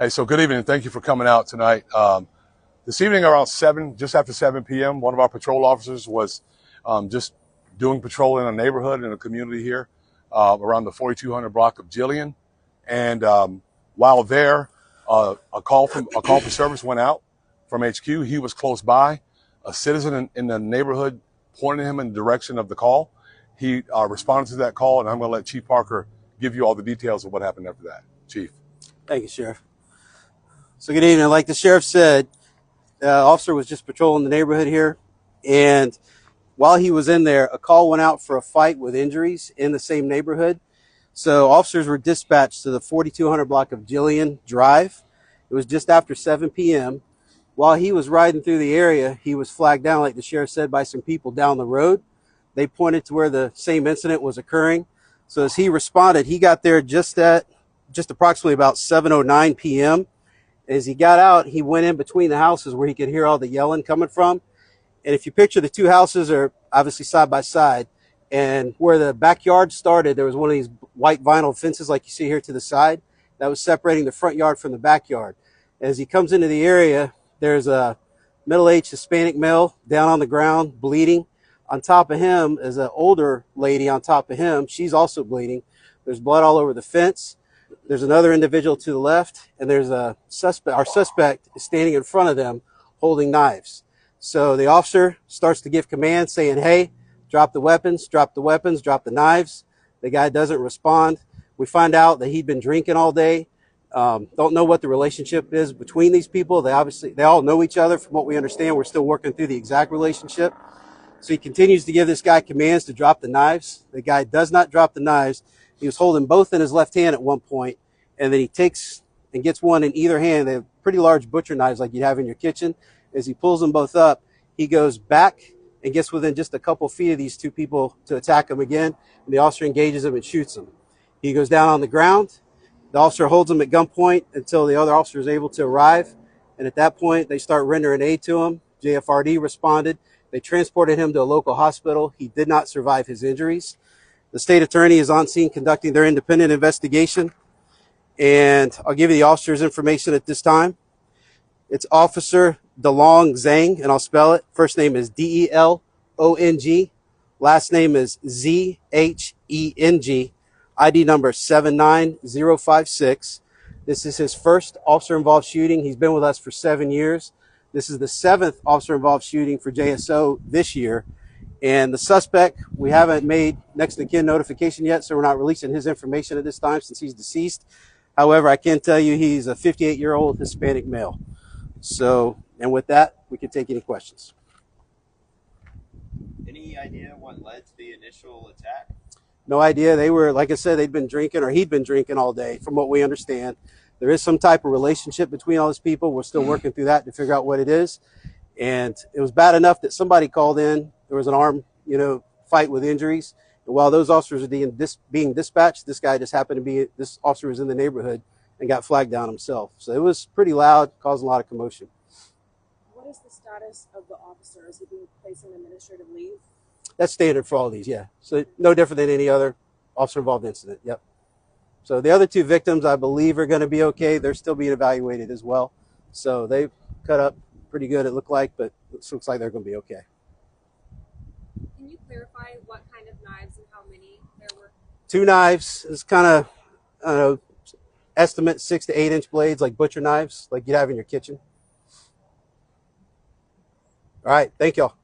Hey, so good evening. Thank you for coming out tonight. This evening around 7, just after 7 p.m., one of our patrol officers was just doing patrol in a neighborhood in a community here around the 4200 block of Jillian. And while there, a call for service went out from HQ. He was close by. A citizen in the neighborhood pointed him in the direction of the call. He responded to that call, and I'm going to let Chief Parker give you all the details of what happened after that. Chief. Thank you, Sheriff. So good evening. Like the Sheriff said, the officer was just patrolling the neighborhood here, and while he was in there, a call went out for a fight with injuries in the same neighborhood. So officers were dispatched to the 4200 block of Jillian Drive. It was just after 7 p.m. While he was riding through the area, he was flagged down, like the Sheriff said, by some people down the road. They pointed to where the same incident was occurring. So as he responded, he got there just approximately about 7:09 p.m. As he got out, he went in between the houses where he could hear all the yelling coming from. And if you picture, the two houses are obviously side by side. And where the backyard started, there was one of these white vinyl fences like you see here to the side that was separating the front yard from the backyard. As he comes into the area, there's a middle-aged Hispanic male down on the ground bleeding. On top of him is an older lady on top of him. She's also bleeding. There's blood all over the fence. There's another individual to the left, and there's a suspect. Our suspect is standing in front of them holding knives. So the officer starts to give commands saying, hey, drop the weapons, drop the weapons, drop the knives. The guy doesn't respond. We find out that he'd been drinking all day. Don't know what the relationship is between these people. They all know each other from what we understand. We're still working through the exact relationship. So he continues to give this guy commands to drop the knives. The guy does not drop the knives. He was holding both in his left hand at one point, and then he takes and gets one in either hand. They have pretty large butcher knives like you'd have in your kitchen. As he pulls them both up, he goes back and gets within just a couple feet of these two people to attack him again, and the officer engages him and shoots him. He goes down on the ground. The officer holds him at gunpoint until the other officer is able to arrive, and at that point, they start rendering aid to him. JFRD responded. They transported him to a local hospital. He did not survive his injuries. The state attorney is on scene conducting their independent investigation, and I'll give you the officer's information at this time. It's Officer Delong Zheng, and I'll spell it. First name is D-E-L-O-N-G. Last name is Z-H-E-N-G. ID number 79056. This is his first officer-involved shooting. He's been with us for 7 years. This is the 7th officer-involved shooting for JSO this year. And the suspect, we haven't made next of kin notification yet, so we're not releasing his information at this time since he's deceased. However, I can tell you he's a 58-year-old Hispanic male. So, and with that, we can take any questions. Any idea what led to the initial attack? No idea. They were, like I said, they'd been drinking, or he'd been drinking all day, from what we understand. There is some type of relationship between all these people. We're still working through that to figure out what it is. And it was bad enough that somebody called in. There was an armed, fight with injuries. And while those officers are being dispatched, this guy just happened to be, this officer was in the neighborhood and got flagged down himself. So it was pretty loud, caused a lot of commotion. What is the status of the officer? Is he being placed on administrative leave? That's standard for all these, yeah. So no different than any other officer-involved incident, yep. So the other two victims, I believe, are going to be okay. They're still being evaluated as well. So they've cut up pretty good, it looked like, but it looks like they're going to be okay. Can you clarify what kind of knives and how many there were? 2 knives. It's kind of, I don't know, estimate 6 to 8 inch blades, like butcher knives, like you'd have in your kitchen. All right, thank y'all.